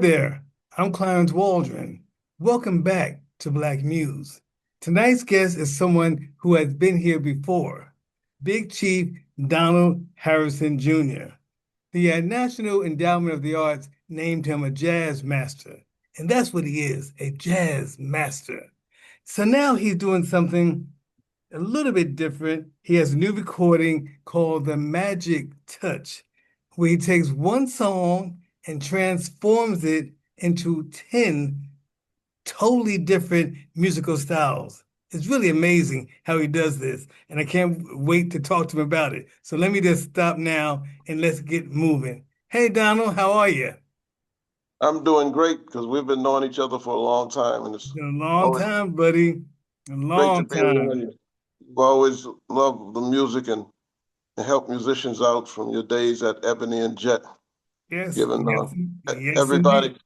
there, I'm Clarence Waldron. Welcome back to Black Muse. Tonight's guest is someone who has been here before, Big Chief Donald Harrison Jr. The National Endowment of the Arts named him a jazz master, and that's what he is, a jazz master. So now he's doing something a little bit different. He has a new recording called The Magic Touch, where he takes one song and transforms it into 10 totally different musical styles. It's really amazing how he does this, and I can't wait to talk to him about it. So let me just stop now and let's get moving. Hey, Donald, how are you? I'm doing great because we've been knowing each other for a long time, and It's it's been a long always time, buddy. A great to long be around time. you. You've always loved the music and helped musicians out from your days at Ebony and Jet, Yes, giving yes, yes, indeed. everybody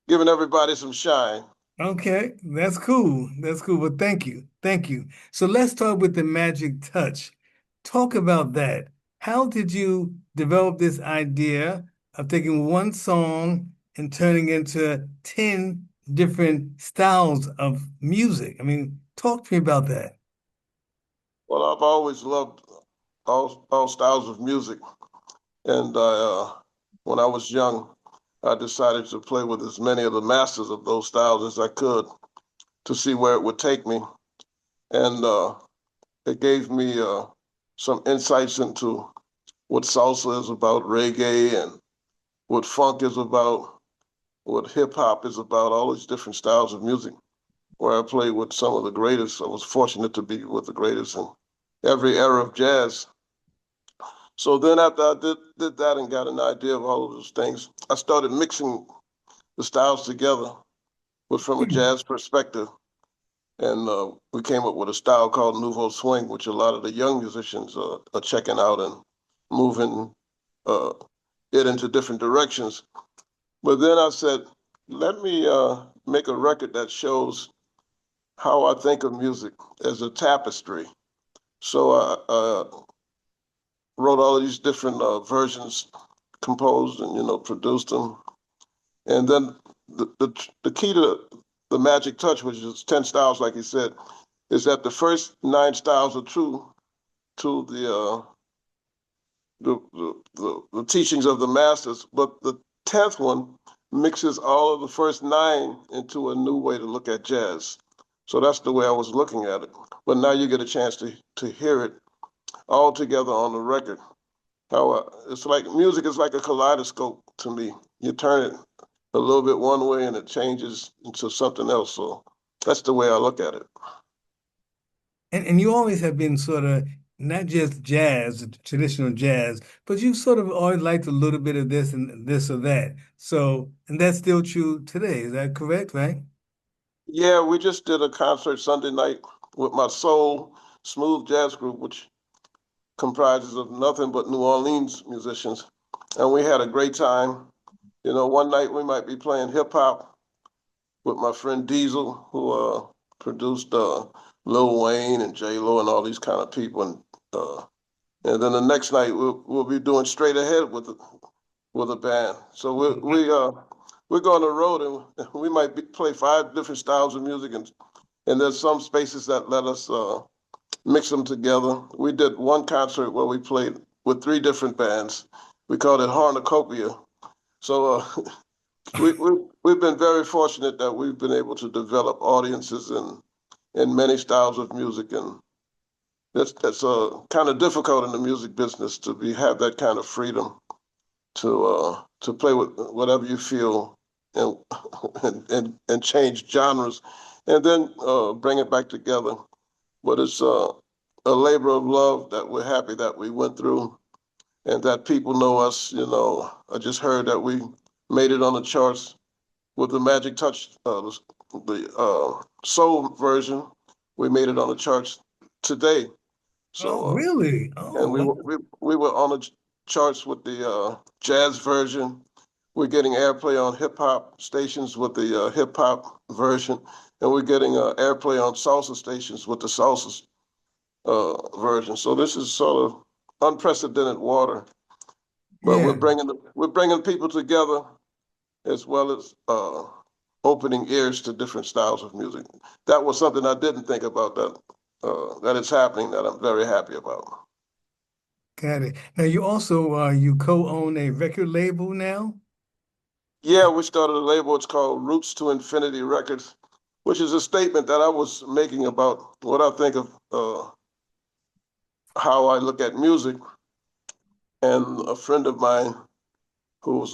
giving everybody some shine. Okay, that's cool. That's cool. Well, thank you. Thank you. So let's start with the magic touch. Talk about that. How did you develop this idea of taking one song and turning into 10 different styles of music? I mean, talk to me about that. Well, I've always loved all styles of music, and when I was young, I decided to play with as many of the masters of those styles as I could to see where it would take me, and it gave me some insights into what salsa is about, reggae, and what funk is about, what hip hop is about, all these different styles of music, where I played with some of the greatest. I was fortunate to be with the greatest in every era of jazz. So then after I did that and got an idea of all of those things, I started mixing the styles together, but from a jazz perspective. And we came up with a style called Nouveau Swing, which a lot of the young musicians are checking out and moving uh, it into different directions. But then I said, let me make a record that shows how I think of music as a tapestry. So I wrote all of these different versions, composed and produced them. And then the key to the magic touch, which is 10 styles, like you said, is that the first 9 styles are true to the teachings of the masters, but the 10th one mixes all of the first 9 into a new way to look at jazz. So that's the way I was looking at it. But now you get a chance to hear it all together on the record. How it's like music is like a kaleidoscope to me. You turn it a little bit one way and it changes into something else. So that's the way I look at it. And you always have been sort of not just jazz, traditional jazz, but you sort of always liked a little bit of this and this or that. So, and that's still true today. Is that correct, right? Yeah, we just did a concert Sunday night with my soul smooth jazz group, which comprises of nothing but New Orleans musicians. And we had a great time. One night we might be playing hip hop with my friend Diesel, who produced Lil Wayne and J Lo and all these kind of people, and then the next night we'll be doing straight ahead with a band. So we go on the road and we might play 5 different styles of music, and there's some spaces that let us mix them together. We did one concert where we played with 3 different bands. We called it Harnacopia. So we've been very fortunate that we've been able to develop audiences in many styles of music, and that's kind of difficult in the music business to have that kind of freedom to play with whatever you feel and and change genres, and then bring it back together. But it's a labor of love that we're happy that we went through, and that people know us. I just heard that we made it on the charts with the Magic Touch, the soul version. We made it on the charts today. Oh, So, really? and Oh, we were on the charts with the jazz version. We're getting airplay on hip hop stations with the hip hop version, and we're getting airplay on salsa stations with the salsa version. So this is sort of unprecedented water, but yeah. we're bringing people together, as well as opening ears to different styles of music. That was something I didn't think about that it's happening that I'm very happy about. Got it. Now you also you co-own a record label now? Yeah, we started a label. It's called Roots to Infinity Records, which is a statement that I was making about what I think of how I look at music. And a friend of mine who's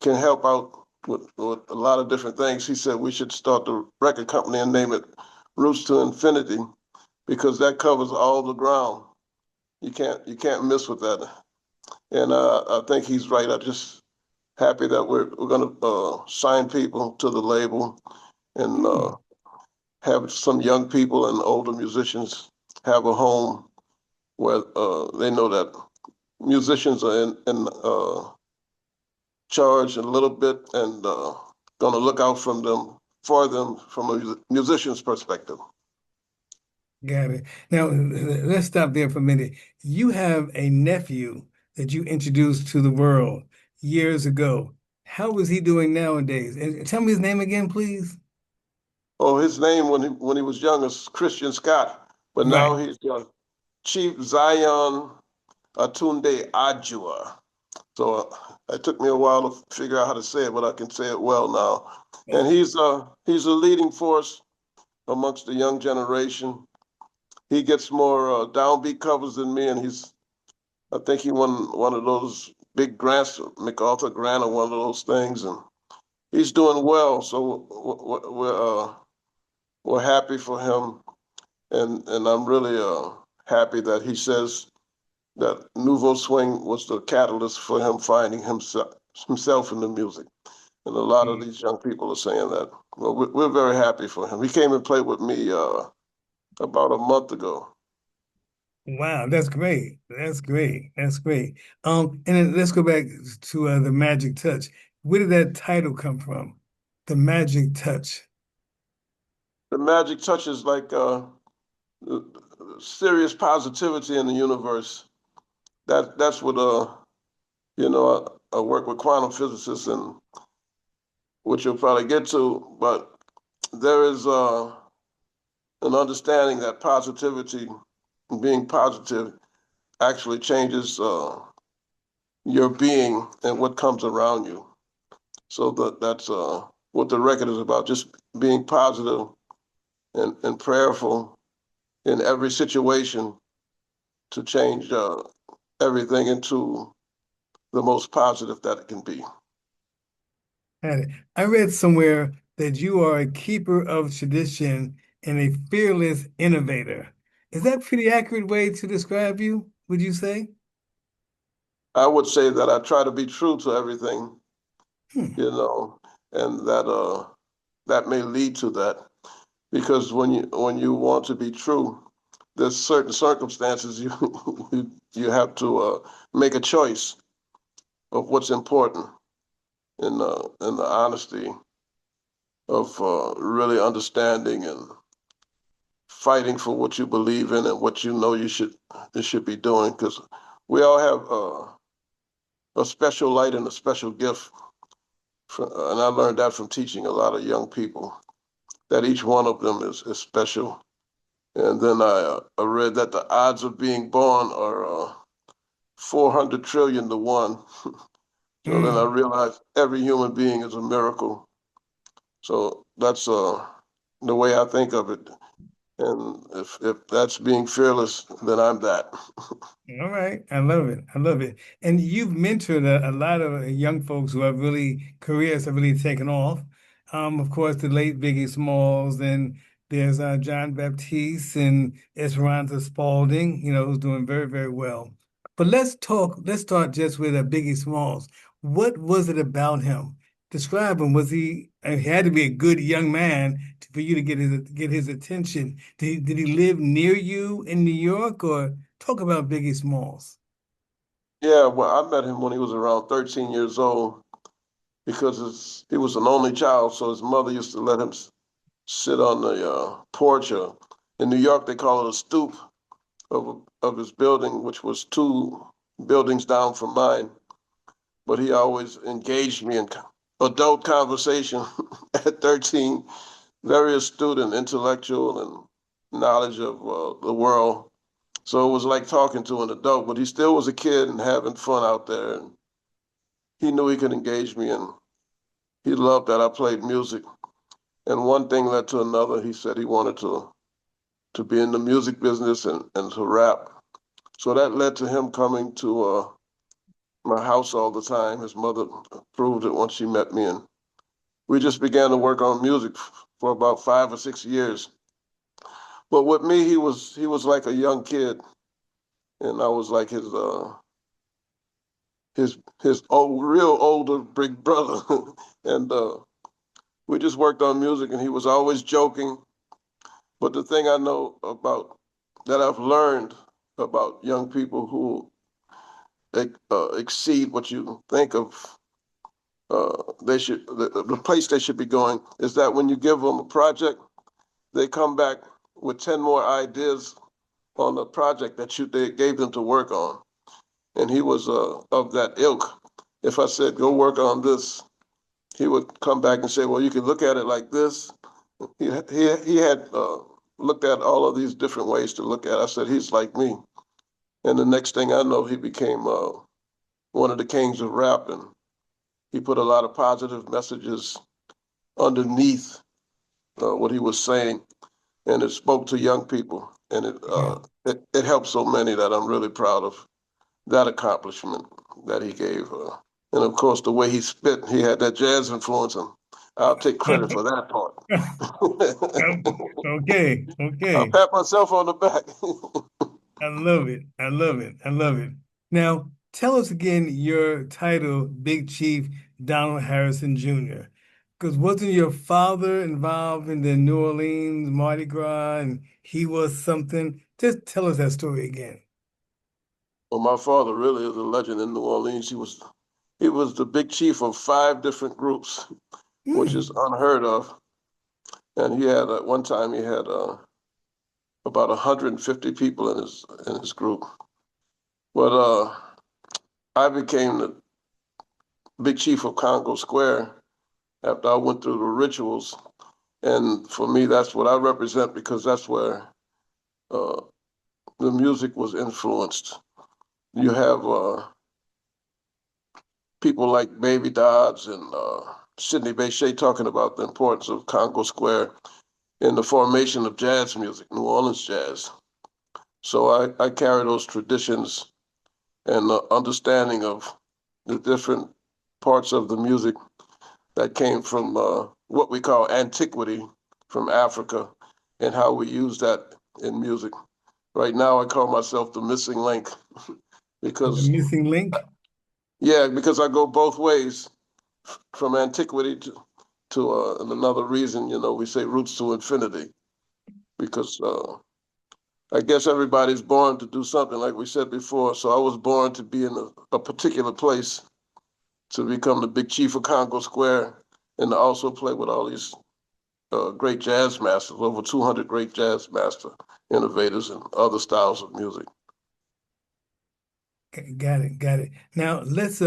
can help out with a lot of different things. He said we should start the record company and name it Roots to Infinity because that covers all the ground. You can't miss with that. And I think he's right. I'm just happy that we're going to sign people to the label and Hmm. have some young people and older musicians have a home where they know that musicians are in charge a little bit and going to look out for them from a musician's perspective. Got it. Now, let's stop there for a minute. You have a nephew that you introduced to the world years ago. How is he doing nowadays? And tell me his name again, please. Oh, his name when he was young was Christian Scott, but now Right. he's Chief Zion Atunde Adjua. So it took me a while to figure out how to say it, but I can say it well now. And he's a leading force amongst the young generation. He gets more downbeat covers than me, and I think he won one of those big grants, MacArthur grant, or one of those things, and he's doing well. So we're happy for him, and I'm really happy that he says that Nouveau Swing was the catalyst for him finding himself in the music. And a lot of these young people are saying that. Well, we're very happy for him. He came and played with me about a month ago. Wow, that's great. That's great. That's great. And then let's go back to the Magic Touch. Where did that title come from? The Magic Touch. The magic touches like serious positivity in the universe. That's what I work with quantum physicists and which you'll probably get to, but there is an understanding that positivity, being positive, actually changes your being and what comes around you. So that's what the record is about, just being positive and prayerful in every situation to change everything into the most positive that it can be. Got it. I read somewhere that you are a keeper of tradition and a fearless innovator. Is that a pretty accurate way to describe you, would you say? I would say that I try to be true to everything, Hmm. you know, and that may lead to that because when you want to be true, there's certain circumstances you you have to make a choice of what's important in the honesty of really understanding and fighting for what you believe in and what you know you should be doing because we all have a special light and a special gift. And I learned that from teaching a lot of young people that each one of them is special. And then I read that the odds of being born are 400 trillion to one. So then I Mm. realized every human being is a miracle. So that's the way I think of it. And if that's being fearless, then I'm that. All right. I love it. I love it. And you've mentored a lot of young folks who have really careers have really taken off. Of course, the late Biggie Smalls, and there's John Baptiste and Esperanza Spalding, who's doing very, very well. But let's start just with Biggie Smalls. What was it about him? Describe him. He had to be a good young man for you to get his attention. Did he live near you in New York, or talk about Biggie Smalls? Yeah, well, I met him when he was around 13 years old because he was an only child, so his mother used to let him sit on the porch. In New York, they call it a stoop of his building, which was two buildings down from mine. But he always engaged me and adult conversation at 13, very astute and intellectual and knowledge of the world. So it was like talking to an adult, but he still was a kid and having fun out there. And he knew he could engage me, and he loved that I played music. And one thing led to another. He said he wanted to be in the music business and to rap. So that led to him coming to my house all the time. His mother approved it once she met me, and we just began to work on music for about 5 or 6 years. But with me, he was like a young kid, and I was like his old, real older big brother. And we just worked on music, and he was always joking. But the thing I know about that I've learned about young people who exceed what you think of they should the place they should be going is that when you give them a project, they come back with 10 more ideas on the project that they gave them to work on. And he was of that ilk. If I said, go work on this, he would come back and say, well, you can look at it like this. He had looked at all of these different ways to look at it. I said, he's like me. And the next thing I know, he became one of the kings of rap. And he put a lot of positive messages underneath what he was saying. And it spoke to young people. And Yeah. it helped so many that I'm really proud of that accomplishment that he gave. And of course, the way he spit, he had that jazz influence, and I'll take credit for that part. Okay, I'll okay. pat myself on the back. I love it. I love it. I love it. Now, tell us again your title, Big Chief Donald Harrison Jr. Because wasn't your father involved in the New Orleans Mardi Gras and he was something? Just tell us that story again. Well, my father really is a legend in New Orleans. He was the big chief of 5 different groups, which Hmm. is unheard of. And he had at one time he had about 150 people in his group. But I became the big chief of Congo Square after I went through the rituals. And for me, that's what I represent because that's where uh, the music was influenced. You have people like Baby Dodds and Sidney Bechet talking about the importance of Congo Square in the formation of jazz music, New Orleans jazz. So I carry those traditions and the understanding of the different parts of the music that came from what we call antiquity from Africa and how we use that in music. Right now, I call myself the missing link The because, missing link? yeah, because I go both ways from antiquity to and another reason, we say roots to infinity because I guess everybody's born to do something, like we said before. So I was born to be in a particular place to become the big chief of Congo Square and to also play with all these great jazz masters, over 200 great jazz master innovators and other styles of music. Got it, got it. Now let's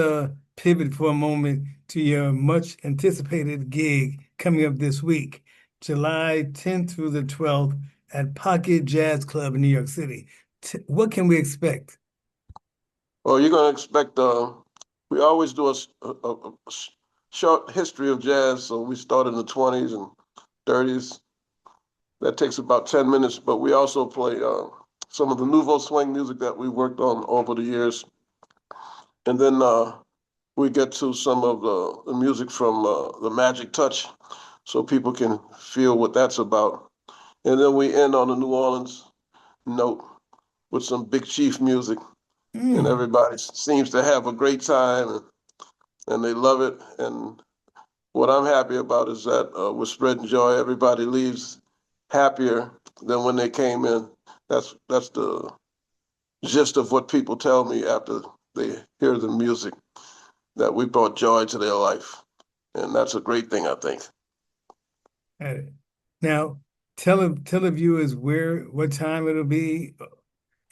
pivot for a moment to your much anticipated gig coming up this week, July 10th through the 12th at Pocket Jazz Club in New York City. What can we expect? Well, you're going to expect, we always do a short history of jazz. So we start in the 20s and 30s. That takes about 10 minutes, but we also play some of the nouveau swing music that we worked on over the years. And then we get to some of the music from the Magic Touch so people can feel what that's about. And then we end on a New Orleans note with some Big Chief music, and Mm. everybody seems to have a great time and they love it. And what I'm happy about is that we're spreading joy. Everybody leaves happier than when they came in. That's the gist of what people tell me after they hear the music, that we brought joy to their life. And that's a great thing, I think. Got it. Now, tell the viewers what time it'll be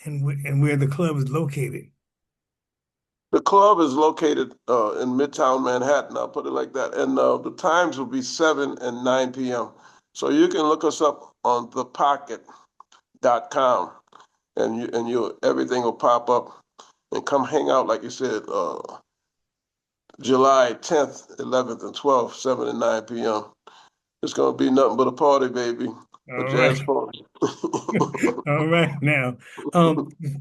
and where the club is located. The club is located in Midtown Manhattan. I'll put it like that. And the times will be 7 and 9 p.m. So you can look us up on thepocket.com and everything will pop up and come hang out, like you said, July 10th, 11th, and 12th, 7 and 9 p.m. It's gonna be nothing but a party, baby. A All jazz right. party. All right now.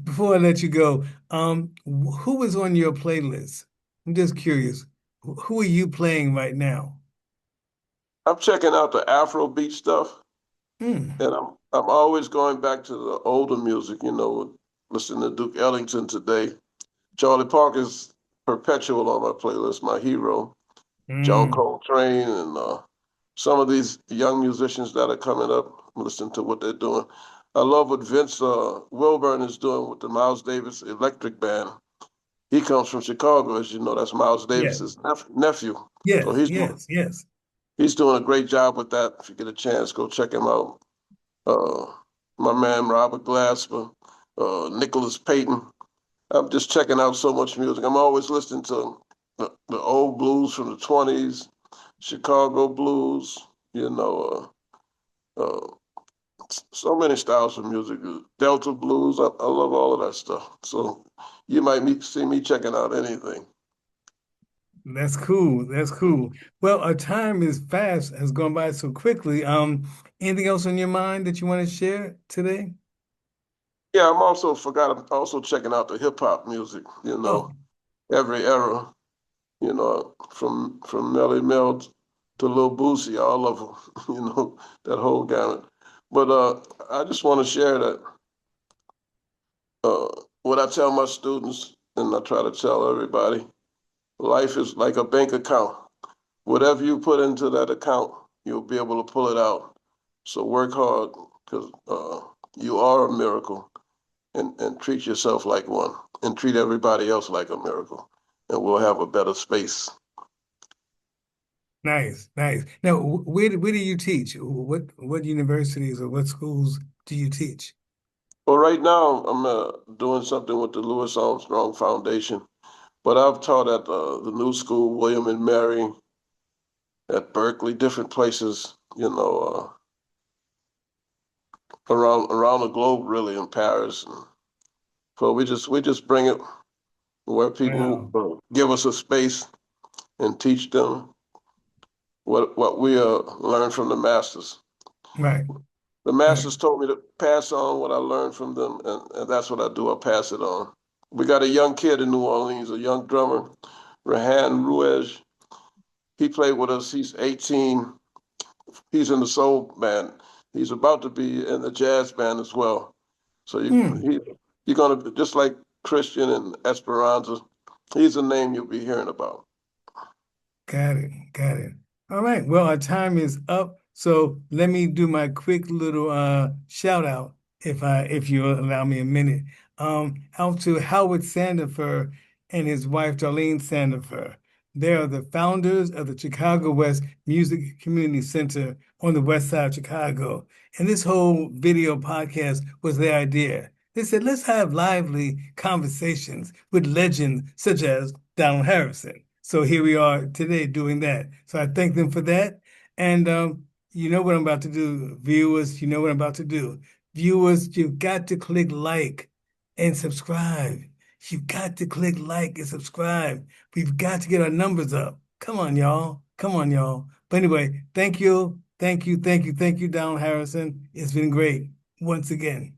Before I let you go, who was on your playlist? I'm just curious. Who are you playing right now? I'm checking out the Afrobeat stuff, Hmm. and I'm always going back to the older music, listening to Duke Ellington today. Charlie Parker's perpetual on my playlist, my hero. John Hmm. Coltrane and some of these young musicians that are coming up, listen to what they're doing. I love what Vince Wilburn is doing with the Miles Davis Electric Band. He comes from Chicago, as you know. That's Miles Yeah. Davis's nephew. So Yes. Yes. Yes. he's doing a great job with that. If you get a chance, go check him out. Uh, my man Robert Glasper, Nicholas Payton. I'm just checking out so much music. I'm always listening to the old blues from the 20s, Chicago blues, you know, so many styles of music. Delta blues, I love all of that stuff. So you might see me checking out anything. That's cool. That's cool. Well, our time is fast, has gone by so quickly. Anything else on your mind that you want to share today? Yeah, I'm also checking out the hip hop music, Oh, every era, from Melly Mel to Lil Boosie, all of them, that whole gamut. But I just want to share that uh, what I tell my students, and I try to tell everybody, life is like a bank account. Whatever you put into that account, you'll be able to pull it out. So work hard because you are a miracle and treat yourself like one and treat everybody else like a miracle. And we'll have a better space. nice, nice. Now, where do you teach? What universities or what schools do you teach? Well, right now, I'm doing something with the Louis Armstrong Foundation, but I've taught at the New School, William and Mary, at Berkeley, different places, around the globe, really, in Paris. So we just bring it where people Wow. give us a space and teach them what we learned from the masters. Right, The right. masters told me to pass on what I learned from them, and that's what I do. I pass it on. We got a young kid in New Orleans, a young drummer, Rehan Ruiz. He played with us. He's 18. He's in the soul band. He's about to be in the jazz band as well. So Hmm. you're gonna just like Christian and Esperanza. He's a name you'll be hearing about. Got it. Got it. All right. Well, our time is up. So let me do my quick little shout out if you allow me a minute. Out to Howard Sandifer and his wife Darlene Sandifer. They are the founders of the Chicago West Music Community Center on the west side of Chicago. And this whole video podcast was their idea. They said, let's have lively conversations with legends such as Donald Harrison. So here we are today doing that. So I thank them for that. And you know what I'm about to do, viewers. You know what I'm about to do. Viewers, you've got to click like and subscribe. You've got to click like and subscribe. We've got to get our numbers up. Come on, y'all. Come on, y'all. But anyway, thank you. Thank you. Thank you. Thank you, Donald Harrison. It's been great once again.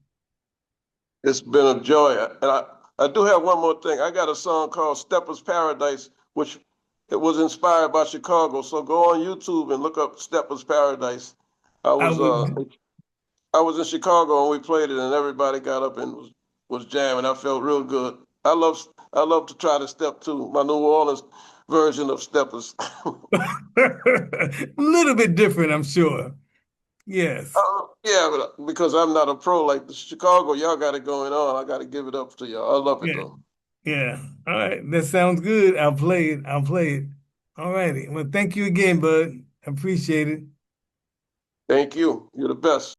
It's been a joy. And I do have one more thing. I got a song called Stepper's Paradise, which it was inspired by Chicago. So go on YouTube and look up Stepper's Paradise. I I was uh would. I was in Chicago and we played it and everybody got up and was jamming. I felt real good. I love to try to step to my New Orleans version of Steppers. A little bit different, I'm sure. Yes. Yeah, but because I'm not a pro like the Chicago, y'all got it going on. I got to give it up to y'all. I love it Yeah. though. Yeah. All right. That sounds good. I'll play it. I'll play it. All righty. Well, thank you again, bud. Appreciate it. Thank you. You're the best.